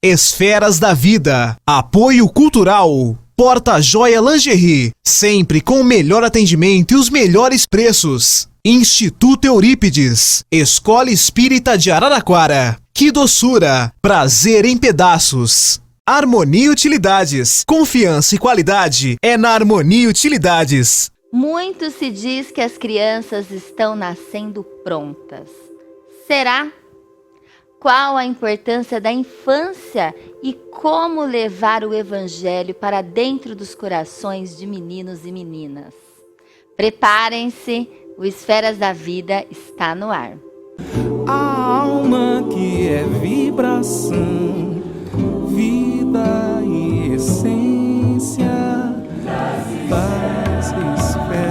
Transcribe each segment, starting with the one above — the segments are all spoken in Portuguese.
Esferas da Vida. Apoio Cultural. Porta Joia Lingerie. Sempre com o melhor atendimento e os melhores preços. Instituto Eurípides. Escola Espírita de Araraquara. Que doçura. Prazer em pedaços. Harmonia Utilidades. Confiança e qualidade é na Harmonia Utilidades. Muito se diz que as crianças estão nascendo prontas. Será? Qual a importância da infância e como levar o Evangelho para dentro dos corações de meninos e meninas? Preparem-se, o Esferas da Vida está no ar. A alma que é vibração, vida e essência das esferas.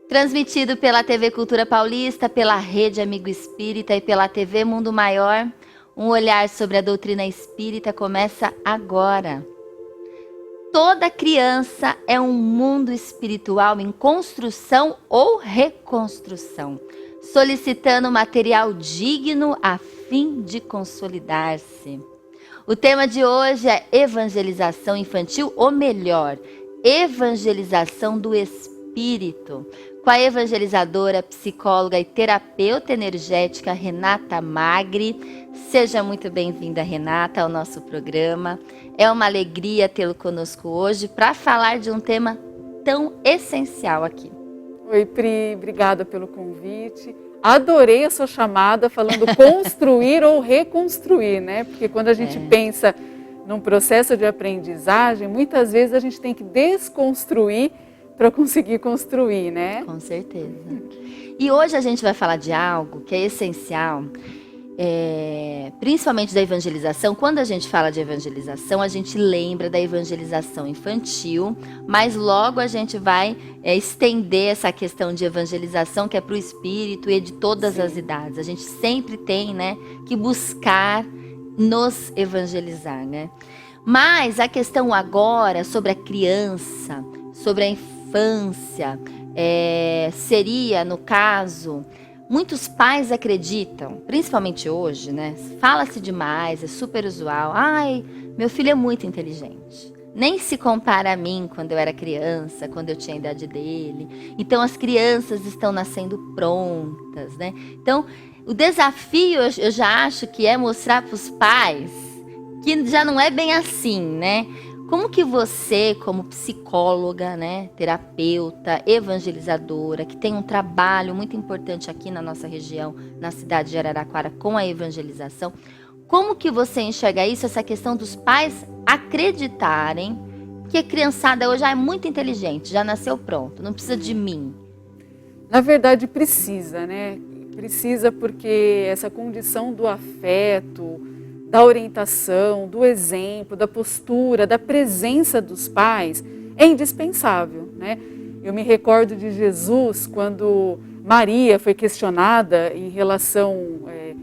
Transmitido pela TV Cultura Paulista, pela Rede Amigo Espírita e pela TV Mundo Maior, um olhar sobre a doutrina espírita começa agora. Toda criança é um mundo espiritual em construção ou reconstrução, solicitando material digno a fim de consolidar-se. O tema de hoje é evangelização infantil, ou melhor, evangelização do espírito, com a evangelizadora, psicóloga e terapeuta energética Renata Magri. Seja muito bem-vinda, Renata, ao nosso programa. É uma alegria tê-lo conosco hoje para falar de um tema tão essencial aqui. Oi, Pri, obrigada pelo convite. Adorei a sua chamada falando construir ou reconstruir, né? Porque quando a gente pensa num processo de aprendizagem, muitas vezes a gente tem que desconstruir para conseguir construir, né? Com certeza. E hoje a gente vai falar de algo que é essencial, principalmente da evangelização. Quando a gente fala de evangelização, a gente lembra da evangelização infantil, mas logo a gente vai estender essa questão de evangelização que é para o espírito e de todas as idades. A gente sempre tem, né, que buscar nos evangelizar, né? Mas a questão agora sobre a criança, sobre a infância, seria, no caso, muitos pais acreditam, principalmente hoje, né? Fala-se demais, é super usual. Ai, meu filho é muito inteligente. Nem se compara a mim quando eu era criança, quando eu tinha a idade dele. Então as crianças estão nascendo prontas, né? Então o desafio, eu já acho que é mostrar para os pais que já não é bem assim, né? Como que você, como psicóloga, né, terapeuta, evangelizadora, que tem um trabalho muito importante aqui na nossa região, na cidade de Araraquara, com a evangelização, como que você enxerga isso, essa questão dos pais acreditarem que a criançada hoje é muito inteligente, já nasceu pronto, não precisa de mim? Na verdade precisa, né? Precisa porque essa condição do afeto, da orientação, do exemplo, da postura, da presença dos pais é indispensável, né? Eu me recordo de Jesus quando Maria foi questionada em relação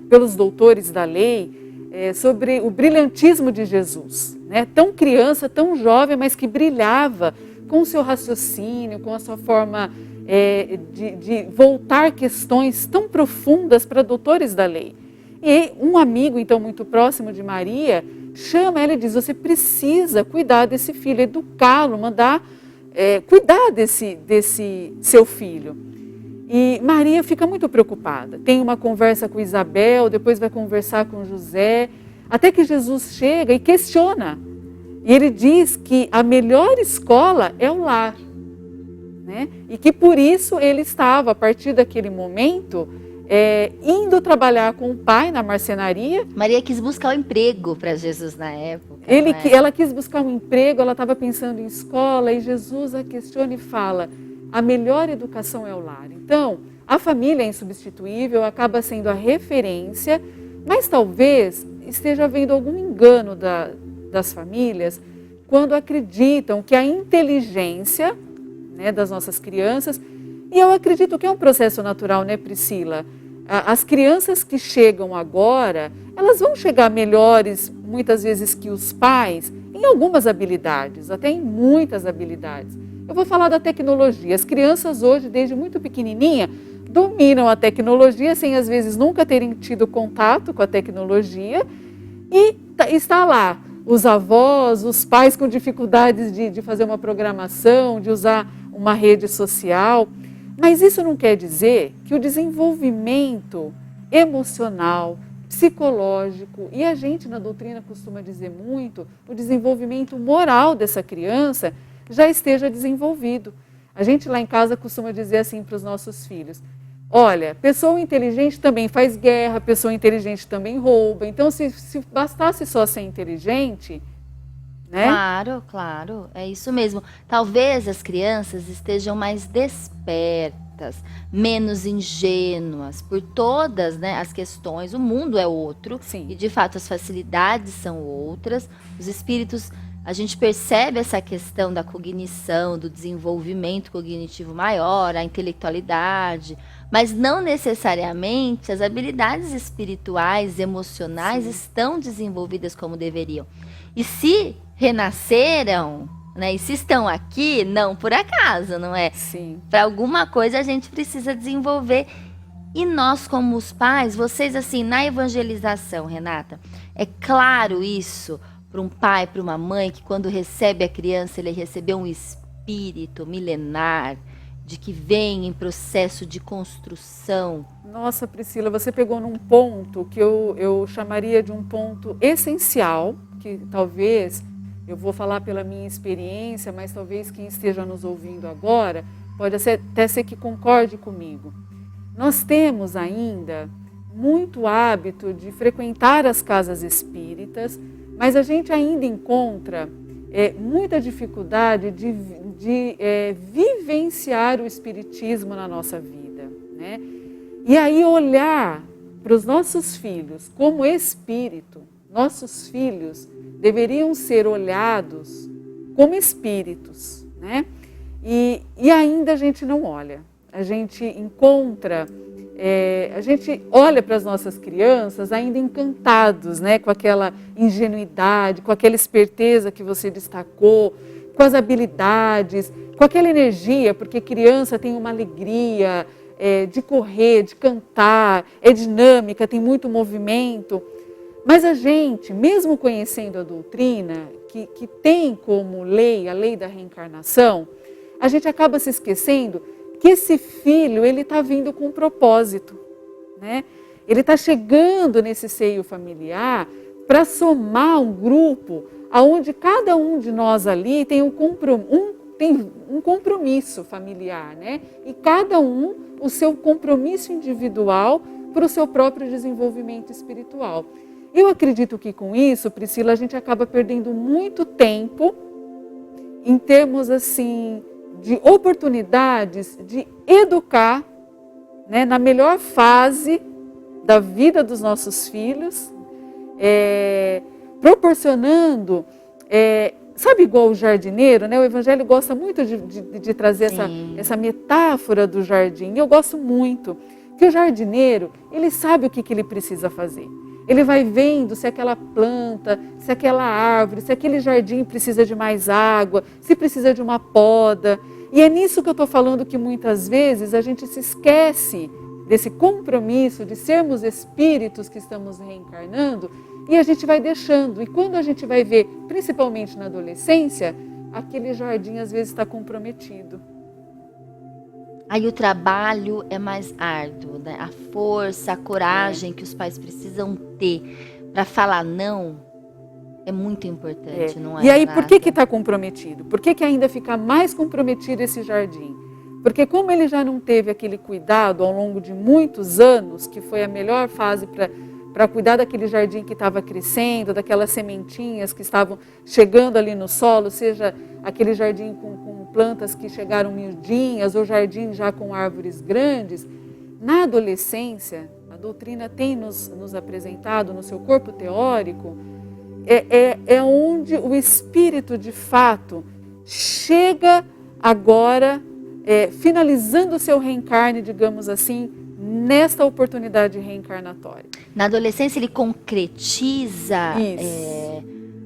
pelos doutores da lei sobre o brilhantismo de Jesus, né? Tão criança, tão jovem, mas que brilhava com o seu raciocínio, com a sua forma de voltar questões tão profundas para doutores da lei. E um amigo, então, muito próximo de Maria, chama ela e diz, você precisa cuidar desse filho, educá-lo, cuidar desse seu filho. E Maria fica muito preocupada. Tem uma conversa com Isabel, depois vai conversar com José, até que Jesus chega e questiona. E ele diz que a melhor escola é o lar, né? E que por isso ele estava, a partir daquele momento, indo trabalhar com o pai na marcenaria. Maria quis buscar um emprego para Jesus na época. Ela quis buscar um emprego, ela estava pensando em escola e Jesus a questiona e fala, a melhor educação é o lar. Então, a família é insubstituível, acaba sendo a referência, mas talvez esteja havendo algum engano das famílias quando acreditam que a inteligência, né, das nossas crianças, e eu acredito que é um processo natural, né, Priscila? As crianças que chegam agora, elas vão chegar melhores, muitas vezes, que os pais, em algumas habilidades, até em muitas habilidades. Eu vou falar da tecnologia. As crianças hoje, desde muito pequenininha, dominam a tecnologia sem às vezes nunca terem tido contato com a tecnologia e está lá os avós, os pais com dificuldades de fazer uma programação, de usar uma rede social. Mas isso não quer dizer que o desenvolvimento emocional, psicológico, e a gente na doutrina costuma dizer muito, o desenvolvimento moral dessa criança já esteja desenvolvido. A gente lá em casa costuma dizer assim para os nossos filhos: olha, pessoa inteligente também faz guerra, pessoa inteligente também rouba. Então, se bastasse só ser inteligente, né? Claro, claro, é isso mesmo. Talvez as crianças estejam mais despertas, menos ingênuas, por todas, né, as questões. O mundo é outro, Sim. e de fato as facilidades são outras. Os espíritos, a gente percebe essa questão da cognição, do desenvolvimento cognitivo maior, a intelectualidade, mas não necessariamente as habilidades espirituais, emocionais estão desenvolvidas como deveriam. E se renasceram, né, e se estão aqui, não por acaso, não é? Sim. Para alguma coisa a gente precisa desenvolver. E nós, como os pais, vocês assim, na evangelização, Renata, é claro isso para um pai, para uma mãe, que quando recebe a criança, ele recebeu um espírito milenar, de que vem em processo de construção. Nossa, Priscila, você pegou num ponto que eu chamaria de um ponto essencial, que talvez, eu vou falar pela minha experiência, mas talvez quem esteja nos ouvindo agora, pode até ser que concorde comigo. Nós temos ainda muito hábito de frequentar as casas espíritas, mas a gente ainda encontra muita dificuldade de vivenciar o espiritismo na nossa vida, né? E aí olhar para os nossos filhos como espírito. Nossos filhos deveriam ser olhados como espíritos, né? E ainda a gente não olha. A gente encontra, a gente olha para as nossas crianças ainda encantados, né? Com aquela ingenuidade, com aquela esperteza que você destacou, com as habilidades, com aquela energia, porque criança tem uma alegria de correr, de cantar, é dinâmica, tem muito movimento. Mas a gente, mesmo conhecendo a doutrina, que tem como lei a lei da reencarnação, a gente acaba se esquecendo que esse filho, ele está vindo com um propósito, né? Ele está chegando nesse seio familiar para somar um grupo onde cada um de nós ali tem um compromisso familiar, né? E cada um o seu compromisso individual para o seu próprio desenvolvimento espiritual. Eu acredito que com isso, Priscila, a gente acaba perdendo muito tempo em termos assim de oportunidades de educar, né, na melhor fase da vida dos nossos filhos, proporcionando, sabe, igual o jardineiro, né? O Evangelho gosta muito de trazer essa metáfora do jardim. Eu gosto muito, que o jardineiro, ele sabe o que ele precisa fazer. Ele vai vendo se aquela planta, se aquela árvore, se aquele jardim precisa de mais água, se precisa de uma poda. E é nisso que eu estou falando que muitas vezes a gente se esquece desse compromisso de sermos espíritos que estamos reencarnando e a gente vai deixando. E quando a gente vai ver, principalmente na adolescência, aquele jardim às vezes está comprometido. Aí o trabalho é mais árduo, né? A força, a coragem que os pais precisam ter para falar não é muito importante, não é? E aí, por que está comprometido? Por que ainda fica mais comprometido esse jardim? Porque como ele já não teve aquele cuidado ao longo de muitos anos, que foi a melhor fase para cuidar daquele jardim que estava crescendo, daquelas sementinhas que estavam chegando ali no solo, seja aquele jardim com plantas que chegaram miudinhas ou jardim já com árvores grandes, na adolescência, a doutrina tem nos apresentado no seu corpo teórico, é onde o espírito de fato chega agora, finalizando o seu reencarne, digamos assim, nesta oportunidade reencarnatória. Na adolescência ele concretiza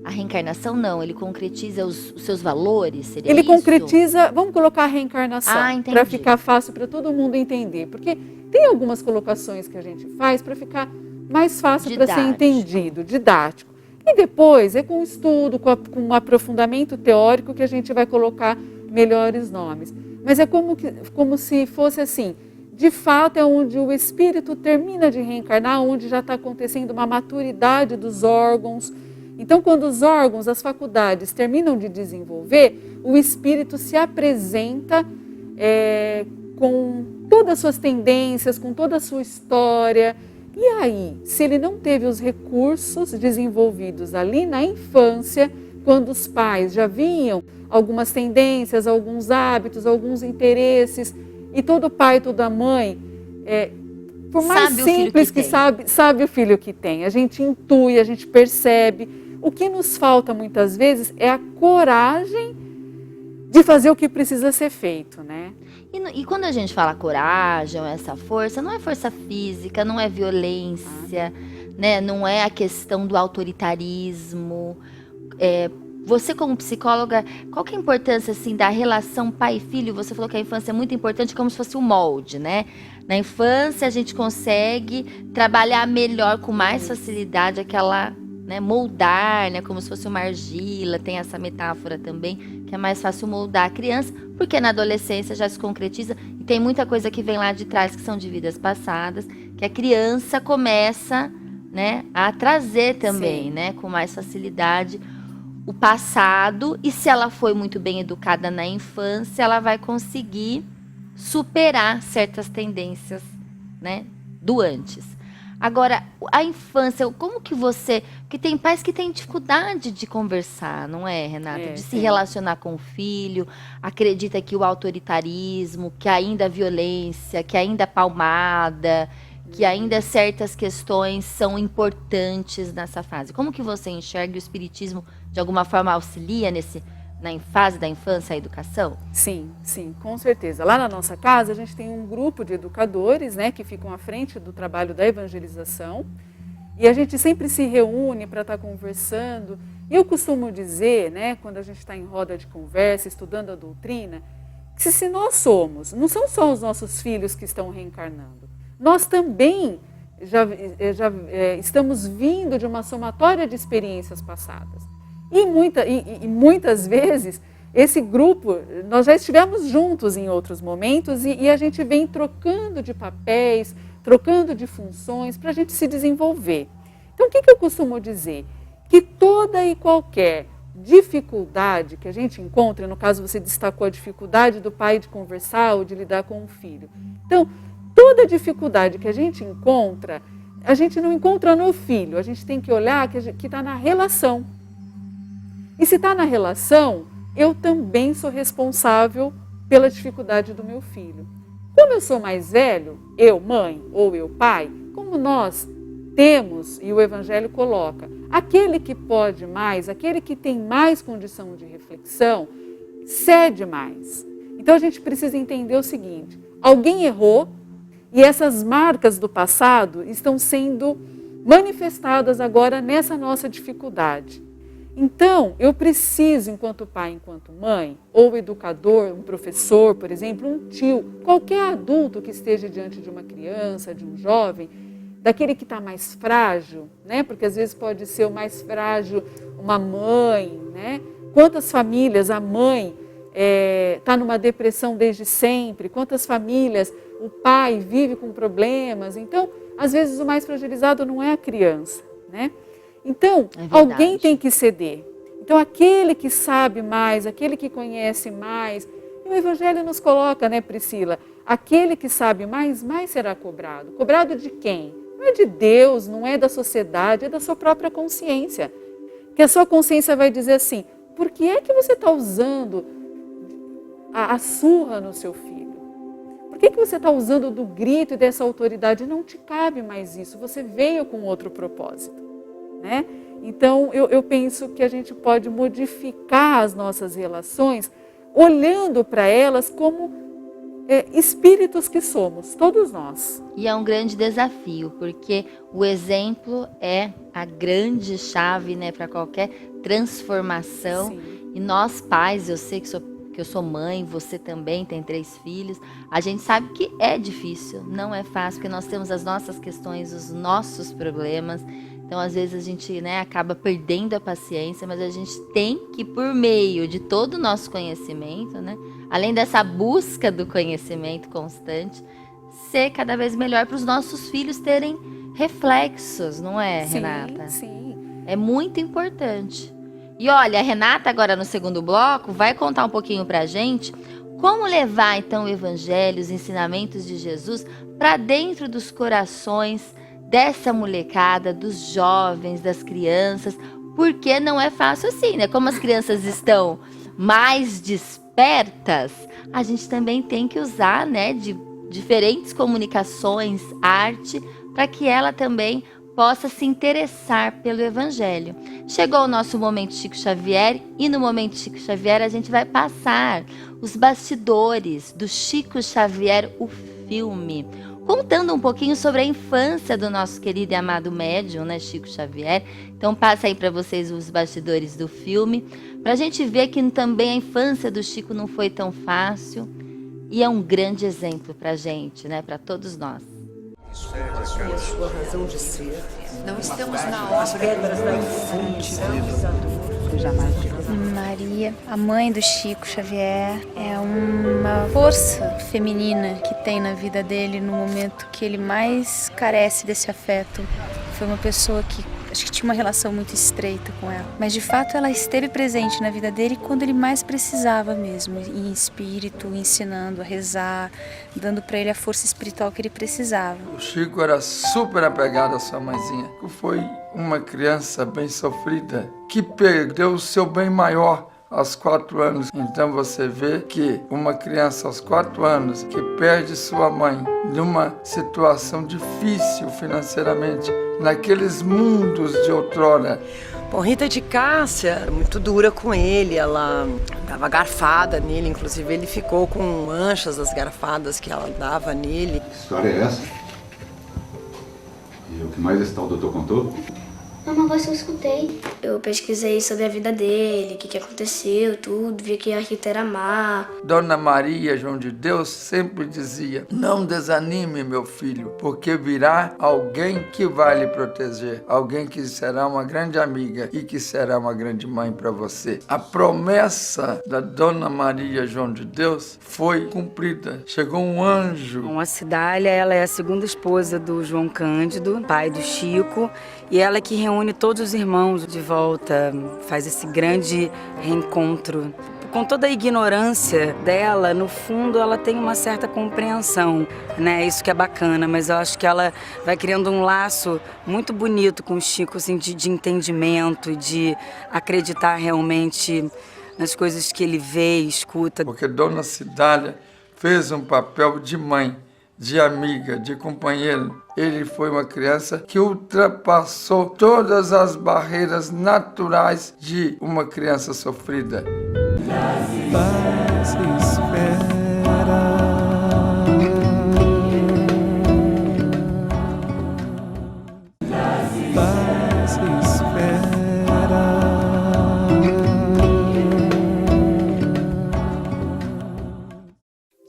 a reencarnação não, ele concretiza os seus valores, seria Ele isso? concretiza, vamos colocar a reencarnação, entendi. para ficar fácil para todo mundo entender. Porque tem algumas colocações que a gente faz para ficar mais fácil para ser entendido, didático. E depois é com estudo, com um aprofundamento teórico que a gente vai colocar melhores nomes. Mas é como se fosse assim, de fato é onde o espírito termina de reencarnar, onde já está acontecendo uma maturidade dos órgãos. Então, quando os órgãos, as faculdades terminam de desenvolver, o espírito se apresenta com todas as suas tendências, com toda a sua história. E aí, se ele não teve os recursos desenvolvidos ali na infância, quando os pais já vinham algumas tendências, alguns hábitos, alguns interesses, e todo pai, toda mãe, por mais simples que sabe o filho que tem. A gente intui, a gente percebe. O que nos falta muitas vezes é a coragem de fazer o que precisa ser feito, né? E quando a gente fala coragem, essa força, não é força física, não é violência, né? Não é a questão do autoritarismo. Você como psicóloga, qual que é a importância assim, da relação pai e filho? Você falou que a infância é muito importante, como se fosse um molde, né? Na infância a gente consegue trabalhar melhor, com mais facilidade, aquela, né, moldar, né, como se fosse uma argila. Tem essa metáfora também, que é mais fácil moldar a criança, porque na adolescência já se concretiza e tem muita coisa que vem lá de trás, que são de vidas passadas, que a criança começa, né, a trazer também, né, com mais facilidade o passado. E se ela foi muito bem educada na infância, ela vai conseguir superar certas tendências, né, do antes. Agora, a infância, como que você... Porque tem pais que têm dificuldade de conversar, não é, Renata? De se relacionar com o filho, acredita que o autoritarismo, que ainda a violência, que ainda a palmada, que ainda certas questões são importantes nessa fase. Como que você enxerga o espiritismo, de alguma forma, auxilia na fase da infância, a educação? Sim, com certeza. Lá na nossa casa, a gente tem um grupo de educadores, né, que ficam à frente do trabalho da evangelização, e a gente sempre se reúne para estar conversando. E eu costumo dizer, né, quando a gente está em roda de conversa, estudando a doutrina, que se nós somos, não são só os nossos filhos que estão reencarnando, nós também já estamos vindo de uma somatória de experiências passadas. E muitas vezes, esse grupo, nós já estivemos juntos em outros momentos e a gente vem trocando de papéis, trocando de funções para a gente se desenvolver. Então, o que eu costumo dizer? Que toda e qualquer dificuldade que a gente encontra, no caso você destacou a dificuldade do pai de conversar ou de lidar com o filho. Então, toda dificuldade que a gente encontra, a gente não encontra no filho, a gente tem que olhar que está na relação. E se está na relação, eu também sou responsável pela dificuldade do meu filho. Como eu sou mais velho, eu mãe ou eu pai, como nós temos, e o Evangelho coloca, aquele que pode mais, aquele que tem mais condição de reflexão, cede mais. Então a gente precisa entender o seguinte, alguém errou e essas marcas do passado estão sendo manifestadas agora nessa nossa dificuldade. Então, eu preciso, enquanto pai, enquanto mãe, ou educador, um professor, por exemplo, um tio, qualquer adulto que esteja diante de uma criança, de um jovem, daquele que está mais frágil, né? Porque às vezes pode ser o mais frágil uma mãe, né? Quantas famílias a mãe está numa depressão desde sempre, quantas famílias o pai vive com problemas. Então, às vezes o mais fragilizado não é a criança, né? Então, alguém tem que ceder. Então, aquele que sabe mais, aquele que conhece mais, e o Evangelho nos coloca, né, Priscila? Aquele que sabe mais, mais será cobrado. Cobrado de quem? Não é de Deus, não é da sociedade, é da sua própria consciência. Que a sua consciência vai dizer assim, por que é que você está usando a surra no seu filho? Por que você está usando do grito e dessa autoridade? Não te cabe mais isso, você veio com outro propósito. Né? Então, eu penso que a gente pode modificar as nossas relações olhando para elas como espíritos que somos, todos nós. E é um grande desafio, porque o exemplo é a grande chave, né, para qualquer transformação. Sim. E nós pais, eu sei que eu sou mãe, você também tem 3 filhos, a gente sabe que é difícil, não é fácil, porque nós temos as nossas questões, os nossos problemas. Então, às vezes, a gente, né, acaba perdendo a paciência, mas a gente tem que, por meio de todo o nosso conhecimento, né, além dessa busca do conhecimento constante, ser cada vez melhor para os nossos filhos terem reflexos, não é, Renata? Sim. É muito importante. E olha, a Renata, agora no segundo bloco, vai contar um pouquinho para a gente como levar, então, o Evangelho, os ensinamentos de Jesus para dentro dos corações dessa molecada, dos jovens, das crianças, porque não é fácil assim, né? Como as crianças estão mais despertas, a gente também tem que usar, né, de diferentes comunicações, arte, para que ela também possa se interessar pelo Evangelho. Chegou o nosso Momento Chico Xavier e no Momento Chico Xavier a gente vai passar os bastidores do Chico Xavier, o filme, contando um pouquinho sobre a infância do nosso querido e amado médium, né, Chico Xavier. Então passa aí para vocês os bastidores do filme, para a gente ver que também a infância do Chico não foi tão fácil e é um grande exemplo para a gente, né, para todos nós. A sua razão de ser. Não estamos na hora. As pedras da fonte Maria, a mãe do Chico Xavier, é uma força feminina que tem na vida dele no momento que ele mais carece desse afeto. Foi uma pessoa que acho que tinha uma relação muito estreita com ela, mas de fato ela esteve presente na vida dele quando ele mais precisava mesmo, em espírito, ensinando a rezar, dando para ele a força espiritual que ele precisava. O Chico era super apegado à sua mãezinha. Foi uma criança bem sofrida que perdeu o seu bem maior aos 4 anos. Então você vê que uma criança aos 4 anos que perde sua mãe numa situação difícil financeiramente, naqueles mundos de outrora. Bom, Rita de Cássia, muito dura com ele, ela dava garfada nele, inclusive ele ficou com manchas das garfadas que ela dava nele. Que história é essa? E o que mais esse tal doutor contou? É uma voz que eu escutei. Eu pesquisei sobre a vida dele, o que aconteceu, tudo, vi que a Rita era má. Dona Maria, João de Deus, sempre dizia: não desanime, meu filho, porque virá alguém que vai lhe proteger, alguém que será uma grande amiga e que será uma grande mãe para você. A promessa da Dona Maria, João de Deus, foi cumprida. Chegou um anjo. Bom, a Cidália, ela é a segunda esposa do João Cândido, pai do Chico, e ela que reúne todos os irmãos de volta, faz esse grande reencontro. Com toda a ignorância dela, no fundo ela tem uma certa compreensão, né? Isso que é bacana, mas eu acho que ela vai criando um laço muito bonito com o Chico, assim, de entendimento, de acreditar realmente nas coisas que ele vê e escuta. Porque Dona Cidália fez um papel de mãe, de amiga, de companheiro. Ele foi uma criança que ultrapassou todas as barreiras naturais de uma criança sofrida. Paz espera. Paz espera.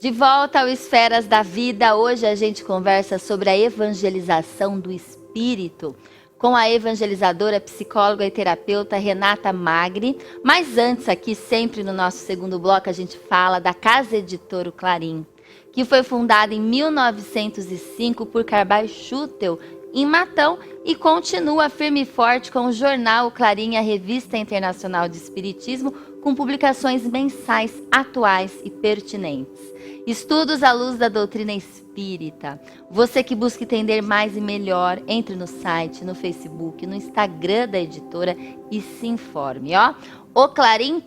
De volta ao Esferas da Vida, hoje a gente conversa sobre a evangelização do espírito com a evangelizadora, psicóloga e terapeuta Renata Magri. Mas antes, aqui sempre no nosso segundo bloco, a gente fala da Casa Editora Clarim, que foi fundada em 1905 por Carvalho Schutel, em Matão, e continua firme e forte com o jornal O Clarim, a revista internacional de espiritismo, com publicações mensais atuais e pertinentes. Estudos à luz da doutrina espírita. Você que busca entender mais e melhor, entre no site, no Facebook, no Instagram da editora e se informe, ó, oclarim.com.br.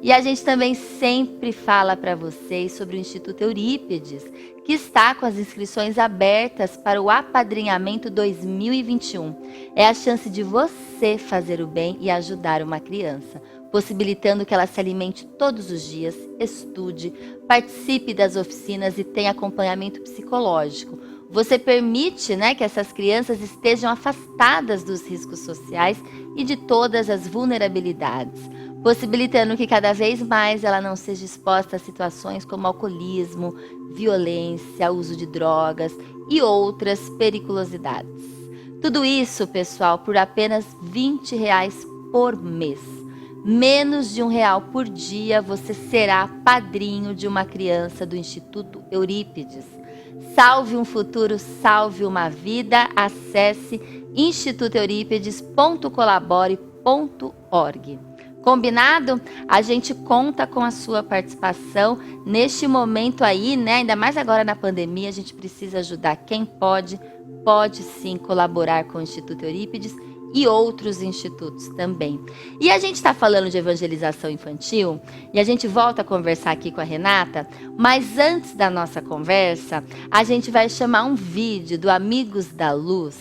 E a gente também sempre fala para vocês sobre o Instituto Eurípides, que está com as inscrições abertas para o apadrinhamento 2021. É a chance de você fazer o bem e ajudar uma criança, possibilitando que ela se alimente todos os dias, estude, participe das oficinas e tenha acompanhamento psicológico. Você permite, né, que essas crianças estejam afastadas dos riscos sociais e de todas as vulnerabilidades, possibilitando que cada vez mais ela não seja exposta a situações como alcoolismo, violência, uso de drogas e outras periculosidades. Tudo isso, pessoal, por apenas R$20 por mês. Menos de R$1 por dia você será padrinho de uma criança do Instituto Eurípides. Salve um futuro, salve uma vida. Acesse institutoeuripides.colabore.org. Combinado? A gente conta com a sua participação neste momento aí, né? Ainda mais agora na pandemia, a gente precisa ajudar quem pode sim colaborar com o Instituto Eurípides e outros institutos também. E a gente está falando de evangelização infantil e a gente volta a conversar aqui com a Renata, mas antes da nossa conversa, a gente vai chamar um vídeo do Amigos da Luz,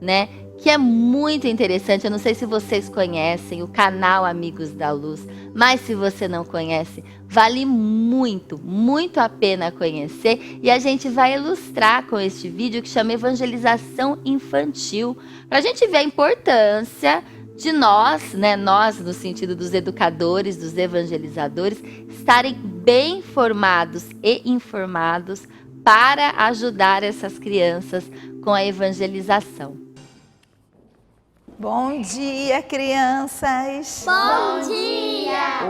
né? Que é muito interessante. Eu não sei se vocês conhecem o canal Amigos da Luz, mas se você não conhece, vale muito, muito a pena conhecer. E a gente vai ilustrar com este vídeo que chama Evangelização Infantil, para a gente ver a importância de nós, né, nós no sentido dos educadores, dos evangelizadores, estarem bem formados e informados para ajudar essas crianças com a evangelização. Bom dia, crianças! Bom dia!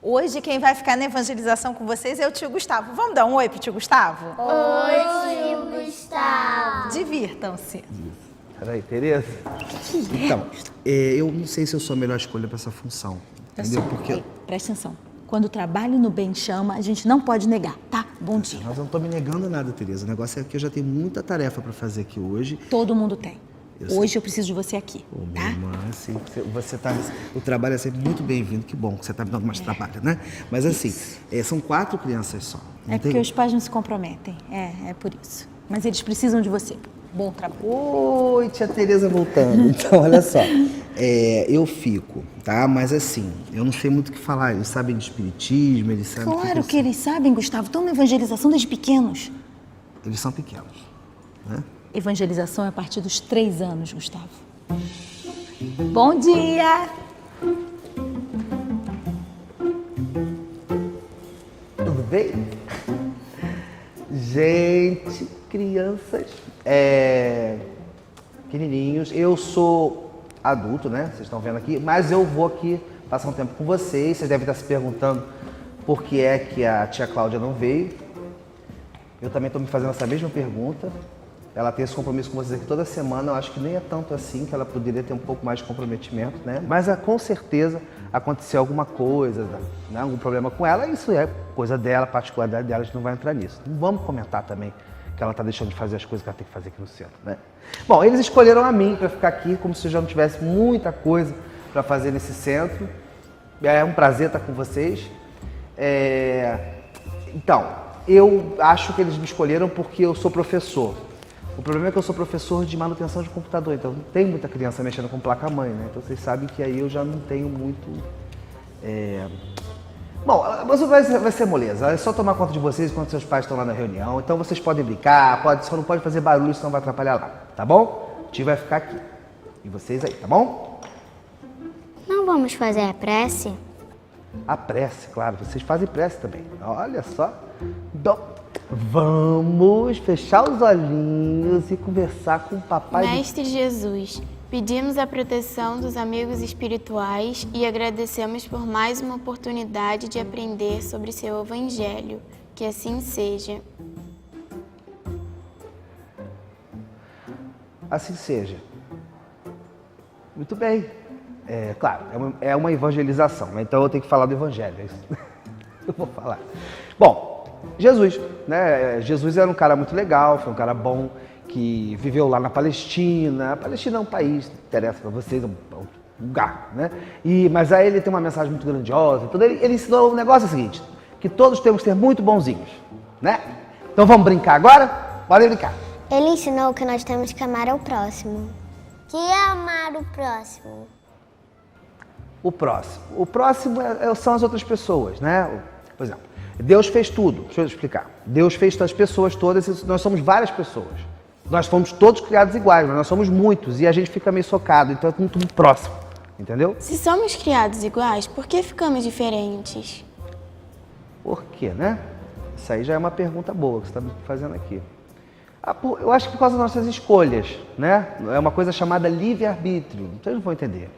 Hoje quem vai ficar na evangelização com vocês é o tio Gustavo. Vamos dar um oi pro tio Gustavo? Oi, tio Gustavo! Divirtam-se. Peraí, Tereza. Então, eu não sei se eu sou a melhor escolha para essa função. Entendeu? Porque... Presta atenção. Quando o trabalho no bem chama, a gente não pode negar, tá? Bom dia. Mas eu não tô me negando nada, Tereza. O negócio é que eu já tenho muita tarefa para fazer aqui hoje. Todo mundo tem. Hoje eu preciso de você aqui, tá? Minha irmã, assim, o trabalho é sempre muito bem-vindo. Que bom que você tá me dando mais trabalho, né? Mas assim, são 4 crianças só. Porque os pais não se comprometem. É por isso. Mas eles precisam de você. Bom trabalho. Oi, tia Tereza voltando. Então, olha só. Eu fico, tá? Mas assim, eu não sei muito o que falar. Eles sabem de espiritismo, eles sabem... Claro que eles sabem, Gustavo. Estão na evangelização desde pequenos. Eles são pequenos, né? Evangelização é a partir dos 3 anos, Gustavo. Bom dia! Tudo bem? Gente, crianças, pequenininhos. Eu sou adulto, né? Vocês estão vendo aqui. Mas eu vou aqui passar um tempo com vocês. Vocês devem estar se perguntando por que é que a tia Cláudia não veio. Eu também estou me fazendo essa mesma pergunta. Ela tem esse compromisso com vocês aqui toda semana. Eu acho que nem é tanto assim, que ela poderia ter um pouco mais de comprometimento, né? Mas com certeza aconteceu alguma coisa, né? Algum problema com ela. Isso é coisa dela, particularidade dela, a gente não vai entrar nisso. Não vamos comentar também que ela está deixando de fazer as coisas que ela tem que fazer aqui no centro, né? Bom, eles escolheram a mim para ficar aqui, como se eu já não tivesse muita coisa para fazer nesse centro. É um prazer estar com vocês. Então, eu acho que eles me escolheram porque eu sou professor. O problema é que eu sou professor de manutenção de computador, então não tem muita criança mexendo com placa-mãe, né? Então vocês sabem que aí eu já não tenho muito... Bom, mas vai ser moleza. É só tomar conta de vocês quando seus pais estão lá na reunião. Então vocês podem brincar, só não pode fazer barulho, senão vai atrapalhar lá, tá bom? O tio vai ficar aqui. E vocês aí, tá bom? Não vamos fazer a prece? A prece, claro. Vocês fazem prece também. Olha só. Vamos fechar os olhinhos e conversar com o papai. Mestre Jesus, pedimos a proteção dos amigos espirituais e agradecemos por mais uma oportunidade de aprender sobre seu evangelho. Que assim seja. Assim seja. Muito bem. Claro, é uma evangelização, né? Então eu tenho que falar do evangelho. É isso. Eu vou falar. Bom, Jesus, né? Jesus era um cara muito legal, foi um cara bom, que viveu lá na Palestina. A Palestina é um país, não interessa para vocês, é um lugar, né? Mas aí ele tem uma mensagem muito grandiosa. Então ele ensinou o negócio seguinte, que todos temos que ser muito bonzinhos, né? Então vamos brincar agora? Bora brincar. Ele ensinou que nós temos que amar o próximo. Que é amar o próximo? O próximo são as outras pessoas, né? Por exemplo, Deus fez tudo, deixa eu explicar. Deus fez as pessoas todas, nós somos várias pessoas. Nós fomos todos criados iguais, mas nós somos muitos e a gente fica meio socado, então é muito próximo, entendeu? Se somos criados iguais, por que ficamos diferentes? Por quê, né? Isso aí já é uma pergunta boa que você está me fazendo aqui. Eu acho que por causa das nossas escolhas, né? É uma coisa chamada livre-arbítrio, vocês não vão entender.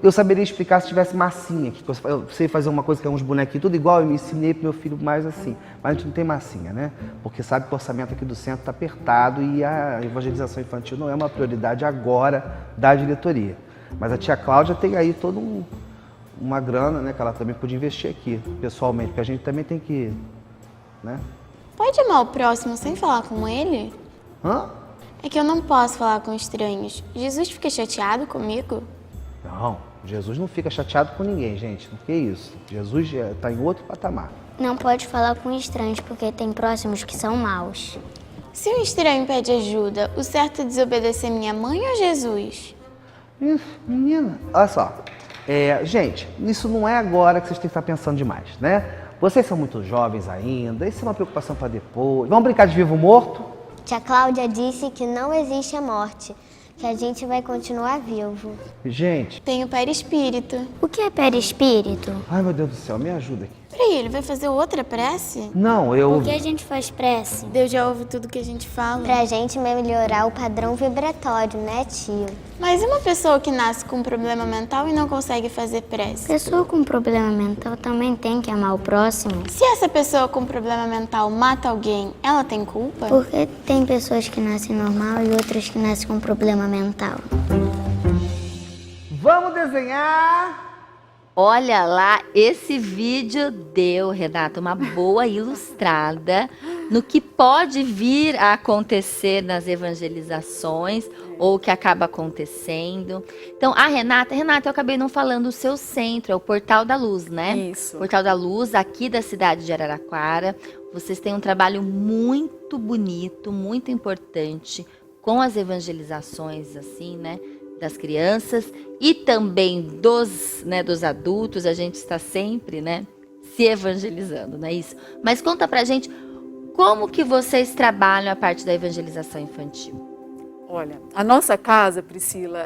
Eu saberia explicar se tivesse massinha, que eu sei fazer uma coisa que é uns bonequinhos tudo igual, eu me ensinei pro meu filho mais assim. Mas a gente não tem massinha, né? Porque sabe que o orçamento aqui do centro está apertado e a evangelização infantil não é uma prioridade agora da diretoria. Mas a tia Cláudia tem aí toda uma grana, né? Que ela também podia investir aqui, pessoalmente, porque a gente também tem que, né? Pode amar o próximo sem falar com ele? Hã? É que eu não posso falar com estranhos. Jesus fica chateado comigo? Não, Jesus não fica chateado com ninguém, gente. Não que isso. Jesus está em outro patamar. Não pode falar com estranhos porque tem próximos que são maus. Se um estranho pede ajuda, o certo é desobedecer minha mãe ou Jesus? Menina, olha só. Gente, isso não é agora que vocês têm que estar pensando demais, né? Vocês são muito jovens ainda, isso é uma preocupação para depois. Vamos brincar de vivo morto? Tia Cláudia disse que não existe a morte, que a gente vai continuar vivo. Gente. Tenho perispírito. O que é perispírito? Ai, meu Deus do céu, me ajuda aqui. Peraí, ele vai fazer outra prece? Não, Por que a gente faz prece? Deus já ouve tudo que a gente fala. Pra gente melhorar o padrão vibratório, né, tio? Mas e uma pessoa que nasce com um problema mental e não consegue fazer prece? Pessoa com problema mental também tem que amar o próximo. Se essa pessoa com problema mental mata alguém, ela tem culpa? Porque tem pessoas que nascem normal e outras que nascem com problema mental. Vamos desenhar! Olha lá, esse vídeo deu, Renata, uma boa ilustrada no que pode vir a acontecer nas evangelizações ou que acaba acontecendo. Então, a Renata, eu acabei não falando o seu centro, é o Portal da Luz, né? Isso. Portal da Luz, aqui da cidade de Araraquara. Vocês têm um trabalho muito bonito, muito importante com as evangelizações, assim, né? Das crianças e também dos adultos. A gente está sempre, né, se evangelizando, não é isso? Mas conta pra gente como que vocês trabalham a parte da evangelização infantil. Olha, a nossa casa, Priscila,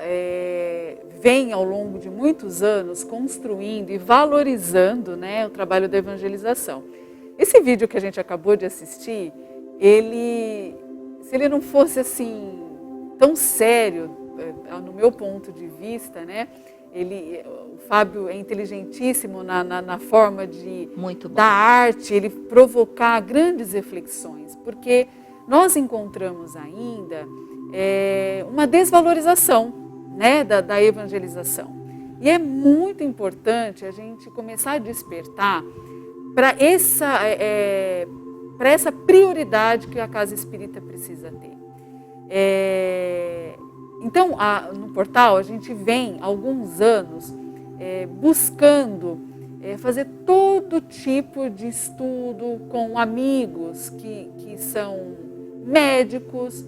vem ao longo de muitos anos construindo e valorizando, né, o trabalho da evangelização. Esse vídeo que a gente acabou de assistir, se ele não fosse assim tão sério, no meu ponto de vista, né? O Fábio é inteligentíssimo na forma da arte, ele provocar grandes reflexões, porque nós encontramos ainda uma desvalorização, né, da evangelização. E é muito importante a gente começar a despertar para essa prioridade que a Casa Espírita precisa ter. Então, no portal, a gente vem há alguns anos buscando fazer todo tipo de estudo com amigos que são médicos,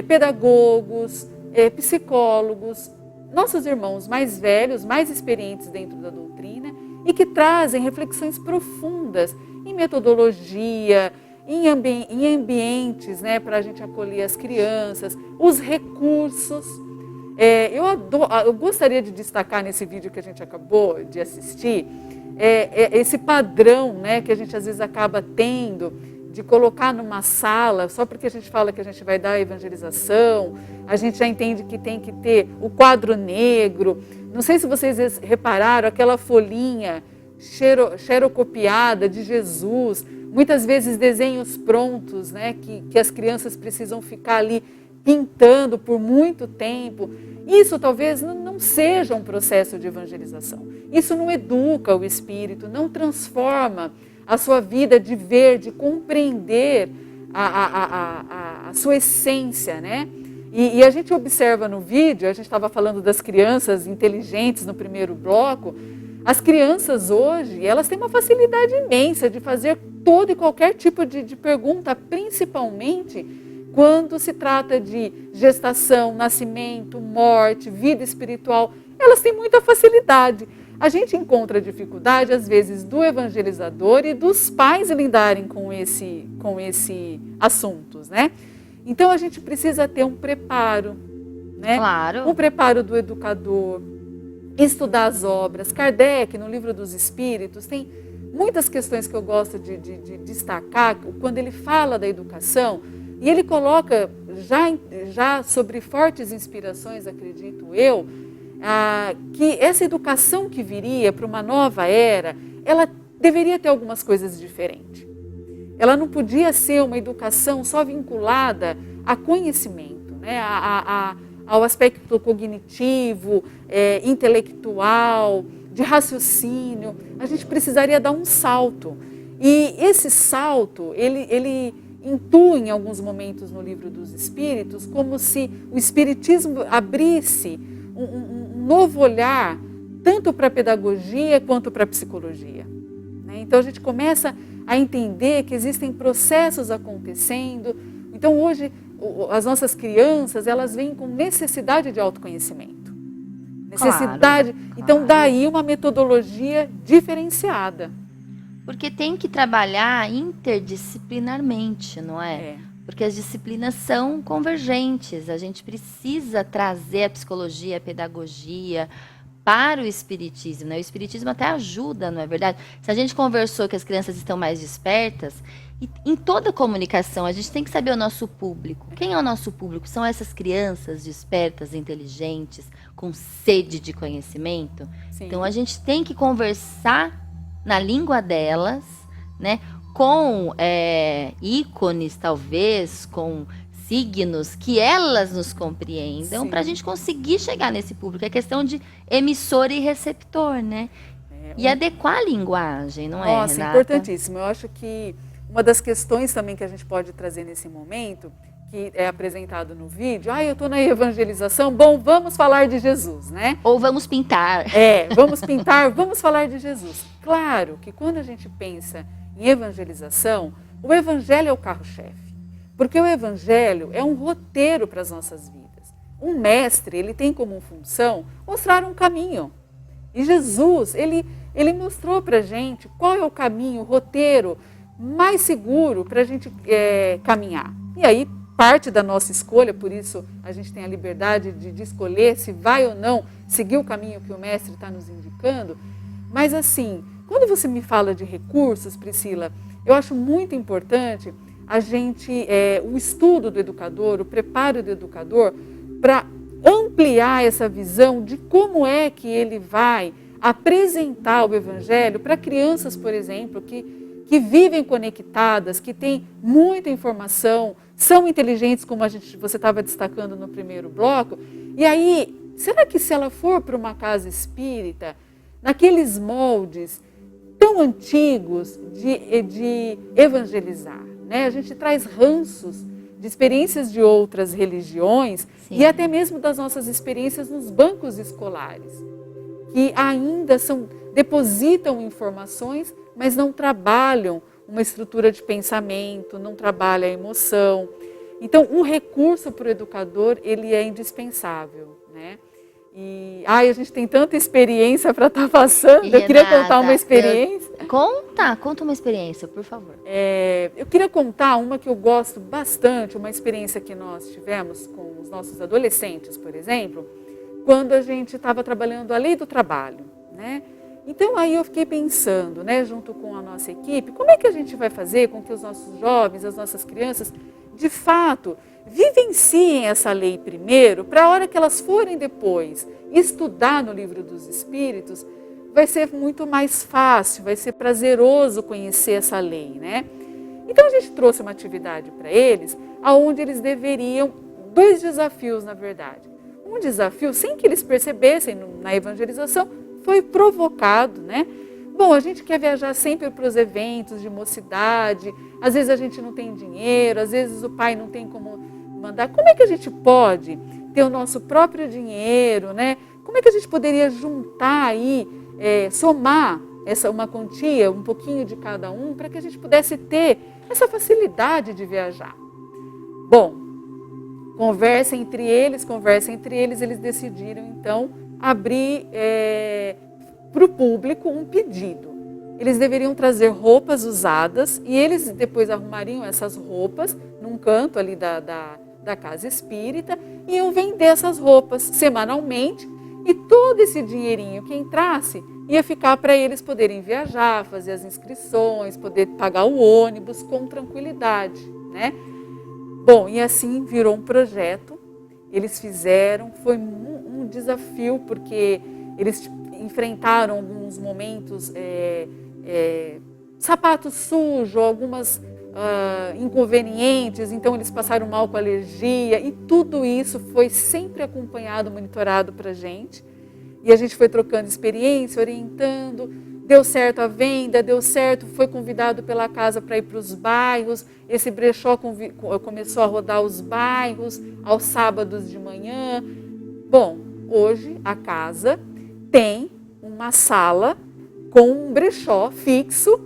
pedagogos, psicólogos, nossos irmãos mais velhos, mais experientes dentro da doutrina e que trazem reflexões profundas em metodologia, em ambientes, né, para a gente acolher as crianças, os recursos. Eu gostaria de destacar nesse vídeo que a gente acabou de assistir, esse padrão, né, que a gente às vezes acaba tendo de colocar numa sala, só porque a gente fala que a gente vai dar evangelização, a gente já entende que tem que ter o quadro negro. Não sei se vocês repararam, aquela folhinha xerocopiada de Jesus, muitas vezes desenhos prontos, né, que as crianças precisam ficar ali pintando por muito tempo. Isso talvez não seja um processo de evangelização. Isso não educa o espírito, não transforma a sua vida de ver, de compreender a sua essência, né? E a gente observa no vídeo, a gente estava falando das crianças inteligentes no primeiro bloco. As crianças hoje, elas têm uma facilidade imensa de fazer todo e qualquer tipo de pergunta, principalmente quando se trata de gestação, nascimento, morte, vida espiritual. Elas têm muita facilidade. a gente encontra dificuldade, às vezes, do evangelizador e dos pais lidarem com esse assuntos, né? Então, a gente precisa ter um preparo, né? Claro. Um preparo do educador, estudar as obras. Kardec, no Livro dos Espíritos, tem muitas questões que eu gosto de destacar, quando ele fala da educação, e ele coloca, já sobre fortes inspirações, acredito eu, que essa educação que viria para uma nova era, ela deveria ter algumas coisas diferentes. Ela não podia ser uma educação só vinculada a conhecimento, né? Ao aspecto cognitivo, intelectual, de raciocínio. A gente precisaria dar um salto. E esse salto, ele intui em alguns momentos no Livro dos Espíritos, como se o Espiritismo abrisse um novo olhar, tanto para a pedagogia quanto para a psicologia. Né? Então a gente começa a entender que existem processos acontecendo. Então hoje as nossas crianças, elas vêm com necessidade de autoconhecimento. Necessidade. Claro. Então daí uma metodologia diferenciada. Porque tem que trabalhar interdisciplinarmente, não é? Porque as disciplinas são convergentes. A gente precisa trazer a psicologia, a pedagogia para o espiritismo, né? O espiritismo até ajuda, não é verdade? Se a gente conversou que as crianças estão mais despertas, e em toda comunicação a gente tem que saber o nosso público. Quem é o nosso público? São essas crianças despertas, inteligentes, com sede de conhecimento? Sim. Então a gente tem que conversar na língua delas, né? Com ícones, talvez, com signos que elas nos compreendam, para a gente conseguir chegar nesse público. É questão de emissor e receptor, né? E adequar a linguagem, não é, Renata? Nossa, importantíssimo. Eu acho que uma das questões também que a gente pode trazer nesse momento, que é apresentado no vídeo, eu estou na evangelização, bom, vamos falar de Jesus, né? Ou vamos pintar. Vamos pintar, vamos falar de Jesus. Claro que quando a gente pensa em evangelização, o evangelho é o carro-chefe. Porque o evangelho é um roteiro para as nossas vidas. Um mestre, ele tem como função mostrar um caminho. E Jesus, ele mostrou para a gente qual é o caminho, o roteiro mais seguro para a gente caminhar. E aí, parte da nossa escolha, por isso a gente tem a liberdade de escolher se vai ou não seguir o caminho que o mestre está nos indicando. Mas assim, quando você me fala de recursos, Priscila, eu acho muito importante a gente, o estudo do educador, o preparo do educador, para ampliar essa visão de como é que ele vai apresentar o evangelho para crianças, por exemplo, que vivem conectadas, que têm muita informação, são inteligentes, como você estava destacando no primeiro bloco. E aí, será que se ela for para uma casa espírita, naqueles moldes tão antigos de evangelizar, né? A gente traz ranços de experiências de outras religiões. Sim. E até mesmo das nossas experiências nos bancos escolares, que ainda depositam informações, mas não trabalham uma estrutura de pensamento, não trabalham a emoção. Então, o recurso para o educador, ele é indispensável, né? E a gente tem tanta experiência para estar passando. Eu queria contar uma experiência. Conta uma experiência, por favor. Eu queria contar uma que eu gosto bastante, uma experiência que nós tivemos com os nossos adolescentes, por exemplo, quando a gente estava trabalhando a lei do trabalho, né? Então aí eu fiquei pensando, né, junto com a nossa equipe, como é que a gente vai fazer com que os nossos jovens, as nossas crianças, de fato, vivenciem essa lei primeiro, para a hora que elas forem depois estudar no Livro dos Espíritos, vai ser muito mais fácil, vai ser prazeroso conhecer essa lei, né? Então a gente trouxe uma atividade para eles, onde eles deveriam, 2 desafios na verdade. Um desafio, sem que eles percebessem na evangelização, foi provocado, né? Bom, a gente quer viajar sempre para os eventos de mocidade, às vezes a gente não tem dinheiro, às vezes o pai não tem como mandar. Como é que a gente pode ter o nosso próprio dinheiro, né? Como é que a gente poderia juntar aí, somar uma quantia, um pouquinho de cada um, para que a gente pudesse ter essa facilidade de viajar? Bom, conversem entre eles, eles decidiram então abrir, para o público um pedido. Eles deveriam trazer roupas usadas e eles depois arrumariam essas roupas num canto ali da casa espírita e iam vender essas roupas semanalmente, e todo esse dinheirinho que entrasse ia ficar para eles poderem viajar, fazer as inscrições, poder pagar o ônibus com tranquilidade, né? Bom, e assim virou um projeto, eles fizeram, foi um desafio, porque eles enfrentaram alguns momentos, sapato sujo, algumas inconvenientes, então eles passaram mal com alergia, e tudo isso foi sempre acompanhado, monitorado para a gente, e a gente foi trocando experiência, orientando, deu certo a venda, deu certo, foi convidado pela casa para ir para os bairros, esse brechó começou a rodar os bairros aos sábados de manhã. Bom, hoje a casa tem uma sala com um brechó fixo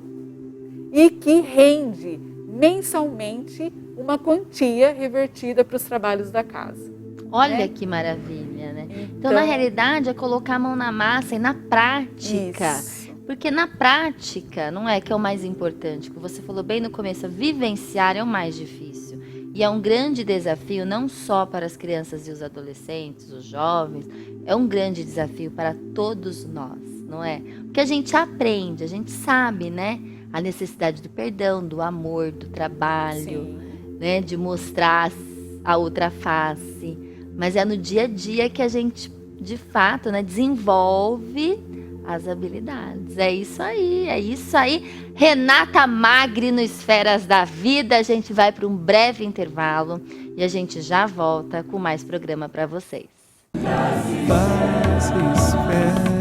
e que rende mensalmente uma quantia revertida para os trabalhos da casa. Olha, né? Que maravilha, né? Então, na realidade, é colocar a mão na massa e na prática. Isso. Porque na prática, não é que é o mais importante, como você falou bem no começo, vivenciar é o mais difícil. E é um grande desafio, não só para as crianças e os adolescentes, os jovens, é um grande desafio para todos nós, não é? Porque a gente aprende, a gente sabe, né? A necessidade do perdão, do amor, do trabalho, né? De mostrar a outra face. Mas é no dia a dia que a gente, de fato, né? Desenvolve as habilidades. É isso aí, é isso aí. Renata Magri no Esferas da Vida. A gente vai para um breve intervalo e a gente já volta com mais programa para vocês. Das esferas.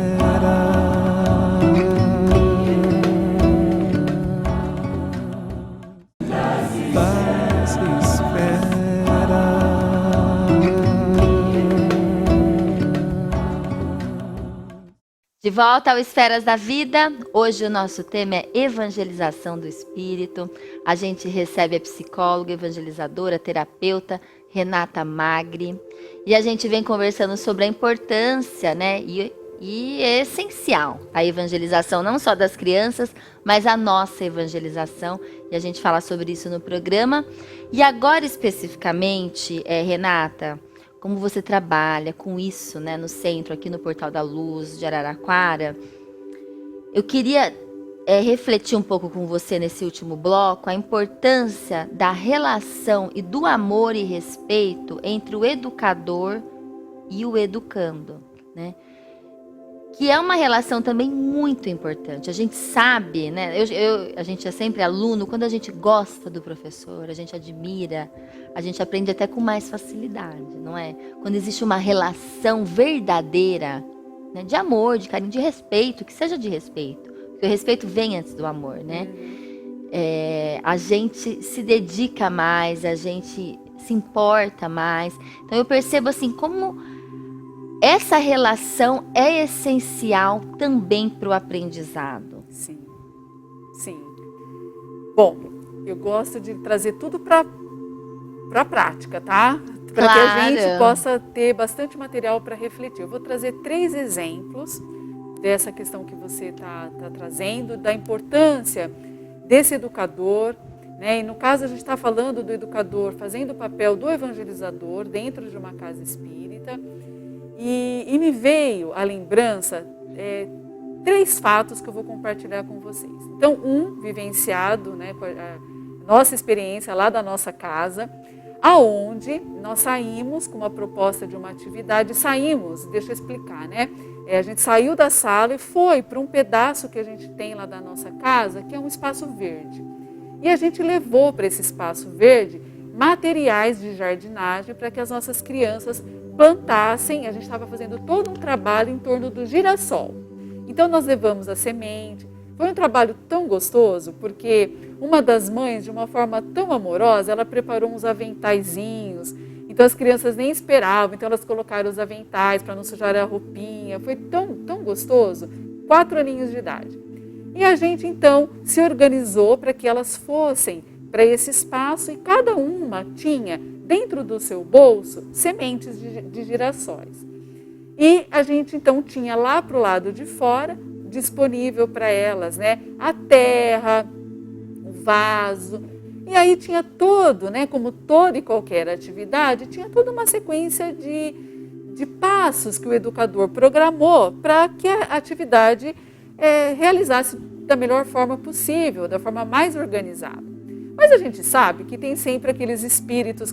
De volta ao Esferas da Vida, hoje o nosso tema é evangelização do espírito. A gente recebe a psicóloga, evangelizadora, terapeuta Renata Magri, e a gente vem conversando sobre a importância, né, e é essencial a evangelização, não só das crianças, mas a nossa evangelização, e a gente fala sobre isso no programa. E agora especificamente, Renata, como você trabalha com isso, né, no centro, aqui no Portal da Luz de Araraquara, eu queria refletir um pouco com você nesse último bloco a importância da relação e do amor e respeito entre o educador e o educando, né? Que é uma relação também muito importante. A gente sabe, né? A gente é sempre aluno, quando a gente gosta do professor, a gente admira, a gente aprende até com mais facilidade, não é? Quando existe uma relação verdadeira, né, de amor, de carinho, de respeito, que seja de respeito, porque o respeito vem antes do amor, né? A gente se dedica mais, a gente se importa mais. Então eu percebo assim, como essa relação é essencial também para o aprendizado. Sim, sim. Bom, eu gosto de trazer tudo para a prática, tá? Para que a gente possa ter bastante material para refletir. Eu vou trazer 3 exemplos dessa questão que você está trazendo, da importância desse educador, né? E no caso a gente está falando do educador fazendo o papel do evangelizador dentro de uma casa espírita. E me veio a lembrança 3 fatos que eu vou compartilhar com vocês. Então, vivenciado, né, com a nossa experiência lá da nossa casa, aonde nós saímos com uma proposta de uma atividade, deixa eu explicar, né? A gente saiu da sala e foi para um pedaço que a gente tem lá da nossa casa, que é um espaço verde. E a gente levou para esse espaço verde materiais de jardinagem para que as nossas crianças plantassem. A gente estava fazendo todo um trabalho em torno do girassol. Então nós levamos a semente. Foi um trabalho tão gostoso, porque uma das mães, de uma forma tão amorosa, ela preparou uns aventaizinhos. Então as crianças nem esperavam, então elas colocaram os aventais para não sujar a roupinha. Foi tão gostoso, 4 aninhos de idade. E a gente então se organizou para que elas fossem para esse espaço e cada uma tinha dentro do seu bolso sementes de girassóis. E a gente então tinha lá para o lado de fora disponível para elas, né? A terra, o vaso. E aí tinha todo, né? Como toda e qualquer atividade, tinha toda uma sequência de passos que o educador programou para que a atividade realizasse da melhor forma possível, da forma mais organizada. Mas a gente sabe que tem sempre aqueles espíritos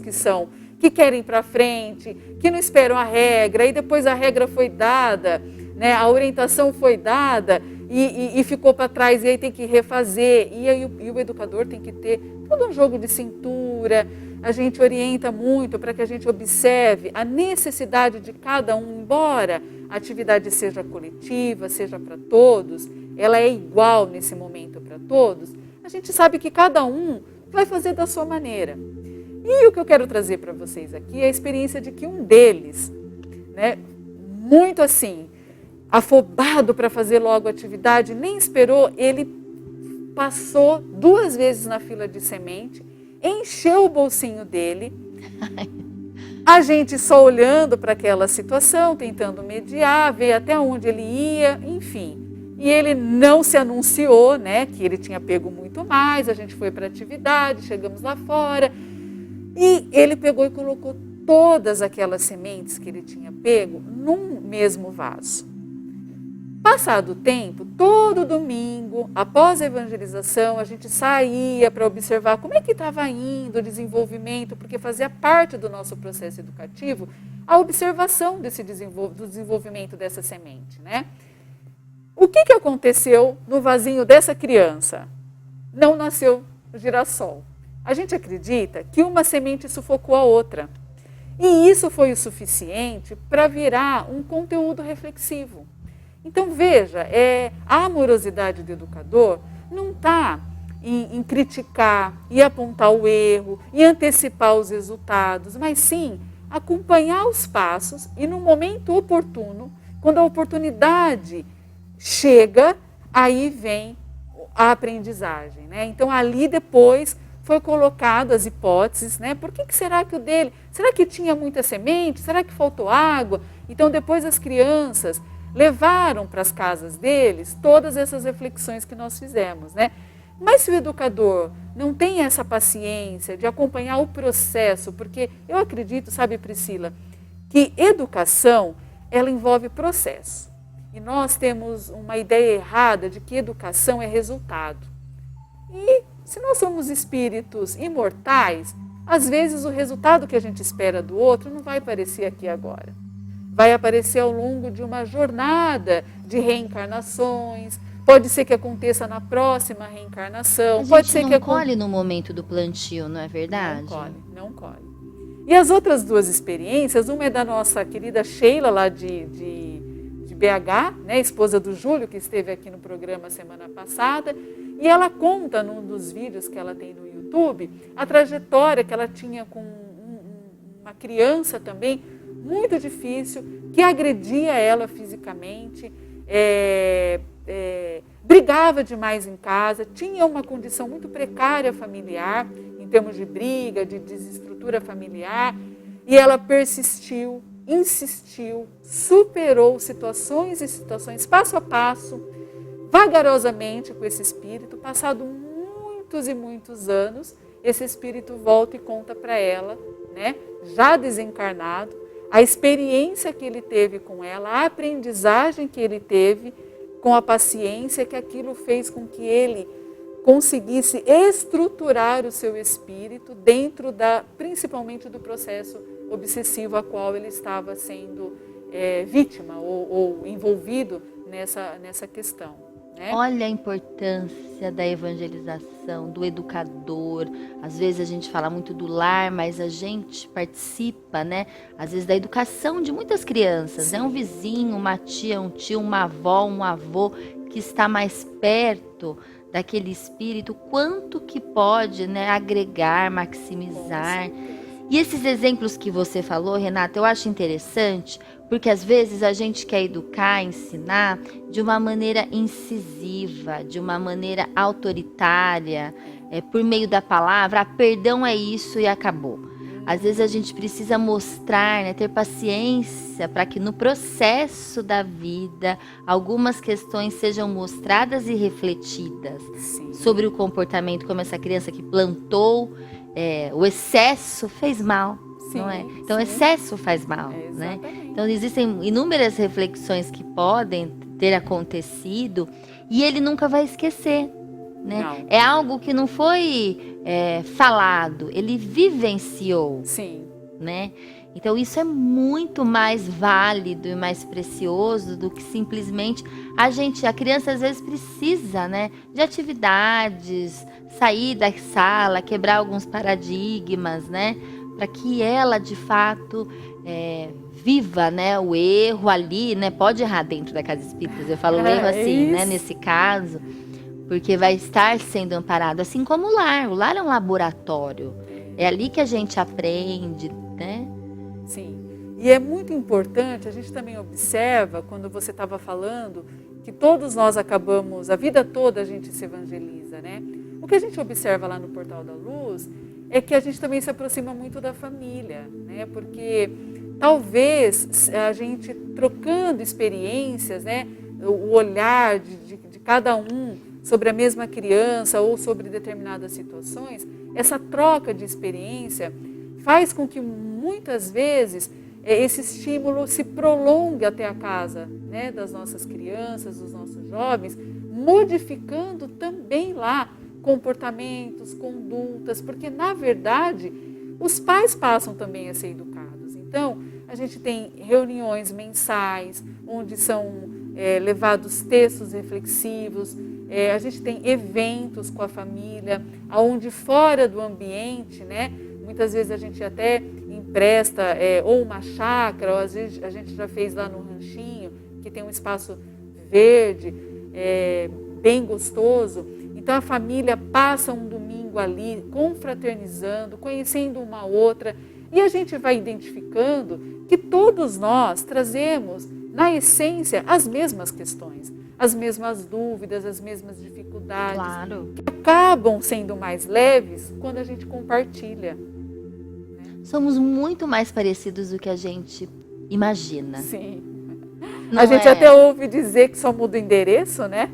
que querem ir para frente, que não esperam a regra, e depois a regra foi dada, né, a orientação foi dada e ficou para trás, e aí tem que refazer. E o educador tem que ter todo um jogo de cintura. A gente orienta muito para que a gente observe a necessidade de cada um, embora a atividade seja coletiva, seja para todos, ela é igual nesse momento para todos, a gente sabe que cada um vai fazer da sua maneira. E o que eu quero trazer para vocês aqui é a experiência de que um deles, né, muito assim, afobado para fazer logo a atividade, nem esperou, ele passou 2 vezes na fila de semente, encheu o bolsinho dele, a gente só olhando para aquela situação, tentando mediar, ver até onde ele ia, enfim. E ele não se anunciou, né, que ele tinha pego muito mais, a gente foi para a atividade, chegamos lá fora, e ele pegou e colocou todas aquelas sementes que ele tinha pego num mesmo vaso. Passado o tempo, todo domingo, após a evangelização, a gente saía para observar como é que estava indo o desenvolvimento, porque fazia parte do nosso processo educativo a observação do desenvolvimento dessa semente, né? O que aconteceu no vasinho dessa criança? Não nasceu girassol. A gente acredita que uma semente sufocou a outra. E isso foi o suficiente para virar um conteúdo reflexivo. Então, veja, a amorosidade do educador não está em criticar e apontar o erro e antecipar os resultados, mas sim acompanhar os passos e no momento oportuno, quando a oportunidade chega, aí vem a aprendizagem, né? Então, ali depois foi colocado as hipóteses, né? Por que será que o dele? Será que tinha muita semente? Será que faltou água? Então, depois as crianças levaram para as casas deles todas essas reflexões que nós fizemos, né? Mas se o educador não tem essa paciência de acompanhar o processo, porque eu acredito, sabe, Priscila, que educação, ela envolve processo. E nós temos uma ideia errada de que educação é resultado. E se nós somos espíritos imortais, às vezes o resultado que a gente espera do outro não vai aparecer aqui agora. Vai aparecer ao longo de uma jornada de reencarnações. Pode ser que aconteça na próxima reencarnação. Pode ser que não colhe no momento do plantio, não é verdade? Não colhe. E as outras 2 experiências, uma é da nossa querida Sheila, lá de BH, né, esposa do Júlio, que esteve aqui no programa semana passada, e ela conta num dos vídeos que ela tem no YouTube a trajetória que ela tinha com uma criança também muito difícil, que agredia ela fisicamente, brigava demais em casa, tinha uma condição muito precária familiar, em termos de briga, de desestrutura familiar, e ela persistiu, insistiu, superou situações e situações passo a passo, vagarosamente com esse espírito. Passado muitos e muitos anos, esse espírito volta e conta para ela, né, já desencarnado, a experiência que ele teve com ela, a aprendizagem que ele teve com a paciência, que aquilo fez com que ele conseguisse estruturar o seu espírito dentro principalmente do processo obsessivo a qual ele estava sendo vítima ou envolvido nessa questão, né? Olha a importância da evangelização, do educador. Às vezes a gente fala muito do lar, mas a gente participa, né? Às vezes da educação de muitas crianças, né? Um vizinho, uma tia, um tio, uma avó, um avô que está mais perto daquele espírito, quanto que pode, né, agregar, maximizar. E esses exemplos que você falou, Renata, eu acho interessante, porque às vezes a gente quer educar, ensinar de uma maneira incisiva, de uma maneira autoritária, por meio da palavra, perdão é isso e acabou. Às vezes a gente precisa mostrar, né, ter paciência para que no processo da vida algumas questões sejam mostradas e refletidas. Sim. Sobre o comportamento, como essa criança que plantou, o excesso fez mal, Sim, não é? Então, sim. excesso faz mal, né? Então, existem inúmeras reflexões que podem ter acontecido e ele nunca vai esquecer. Né? Não. É algo que não foi falado, ele vivenciou. Sim. Né? Então isso é muito mais válido e mais precioso do que simplesmente a criança às vezes precisa, né, de atividades, sair da sala, quebrar alguns paradigmas, né, para que ela de fato viva, né, o erro ali, né, pode errar dentro da casa espírita, eu falo erro assim, né, nesse caso. Porque vai estar sendo amparado, assim como o lar. O lar é um laboratório. É ali que a gente aprende, né? Sim. E é muito importante, a gente também observa, quando você estava falando, que todos nós acabamos, a vida toda a gente se evangeliza, né? O que a gente observa lá no Portal da Luz é que a gente também se aproxima muito da família, né? Porque talvez a gente trocando experiências, né? O olhar de cada um sobre a mesma criança ou sobre determinadas situações, essa troca de experiência faz com que muitas vezes esse estímulo se prolongue até a casa, né, das nossas crianças, dos nossos jovens, modificando também lá comportamentos, condutas, porque na verdade os pais passam também a ser educados. Então, a gente tem reuniões mensais, onde são levados textos reflexivos, a gente tem eventos com a família, onde fora do ambiente, né, muitas vezes a gente até empresta ou uma chácara, ou às vezes a gente já fez lá no ranchinho, que tem um espaço verde, bem gostoso. Então a família passa um domingo ali confraternizando, conhecendo uma outra, e a gente vai identificando que todos nós trazemos, na essência, as mesmas questões, as mesmas dúvidas, as mesmas dificuldades, claro, que acabam sendo mais leves quando a gente compartilha. Né? Somos muito mais parecidos do que a gente imagina. Sim. Não a gente até ouve dizer que só muda o endereço, né?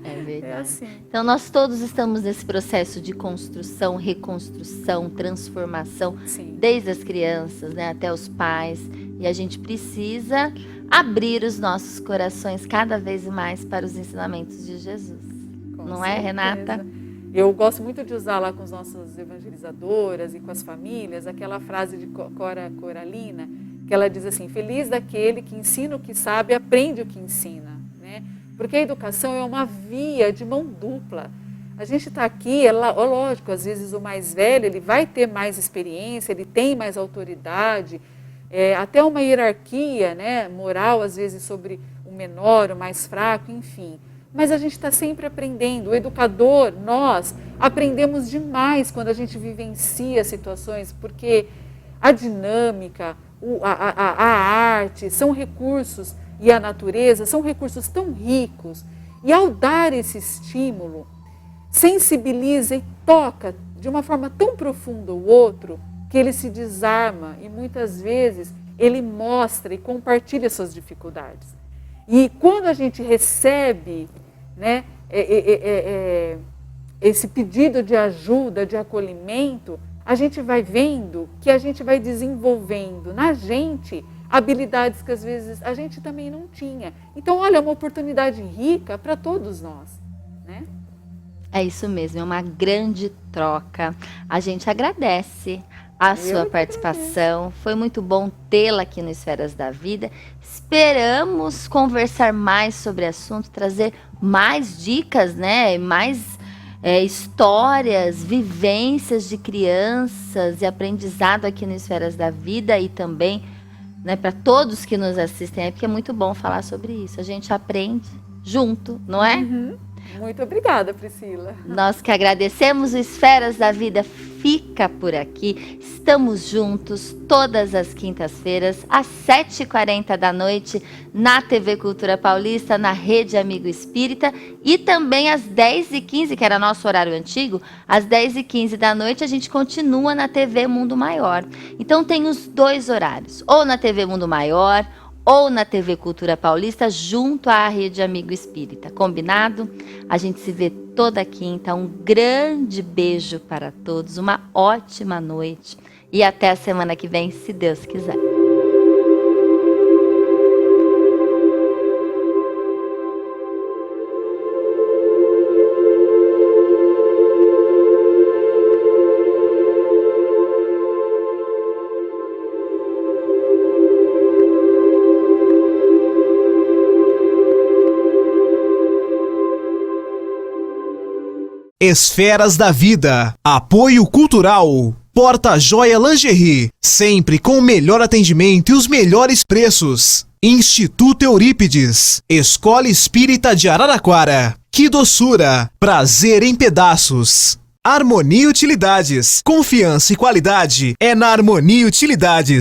É verdade. É assim. Então, nós todos estamos nesse processo de construção, reconstrução, transformação, Sim. desde as crianças, né, até os pais. E a gente precisa abrir os nossos corações cada vez mais para os ensinamentos de Jesus. Não é, Renata? Eu gosto muito de usar lá com as nossas evangelizadoras e com as famílias aquela frase de Cora Coralina, que ela diz assim: feliz daquele que ensina o que sabe e aprende o que ensina, né? Porque a educação é uma via de mão dupla. A gente está aqui, lógico, às vezes o mais velho ele vai ter mais experiência, ele tem mais autoridade, até uma hierarquia, né, moral, às vezes, sobre o menor, o mais fraco, enfim. Mas a gente está sempre aprendendo. O educador, nós, aprendemos demais quando a gente vivencia situações, porque a dinâmica, a arte, são recursos, e a natureza são recursos tão ricos. E ao dar esse estímulo, sensibiliza e toca de uma forma tão profunda o outro, que ele se desarma e muitas vezes ele mostra e compartilha suas dificuldades. E quando a gente recebe, né, esse pedido de ajuda, de acolhimento, a gente vai vendo que a gente vai desenvolvendo na gente habilidades que às vezes a gente também não tinha. Então, olha, é uma oportunidade rica para todos nós, né? É isso mesmo, é uma grande troca. A gente agradece a sua participação. Foi muito bom tê-la aqui no Esferas da Vida. Esperamos conversar mais sobre o assunto, trazer mais dicas, né? Mais histórias, vivências de crianças e aprendizado aqui no Esferas da Vida e também, né, para todos que nos assistem, porque é muito bom falar sobre isso. A gente aprende junto, não é? Uhum. Muito obrigada, Priscila. Nós que agradecemos, o Esferas da Vida fica por aqui. Estamos juntos todas as quintas-feiras, às 7h40 da noite, na TV Cultura Paulista, na Rede Amigo Espírita, e também às 10h15, que era nosso horário antigo, às 10h15 da noite a gente continua na TV Mundo Maior. Então tem os dois horários, ou na TV Mundo Maior, ou na TV Cultura Paulista, junto à Rede Amigo Espírita. Combinado? A gente se vê toda quinta. Um grande beijo para todos, uma ótima noite e até a semana que vem, se Deus quiser. Esferas da Vida, apoio cultural. Porta Joia Lingerie, sempre com o melhor atendimento e os melhores preços. Instituto Eurípides, Escola Espírita de Araraquara. Que doçura, prazer em pedaços. Harmonia Utilidades, confiança e qualidade é na Harmonia Utilidades.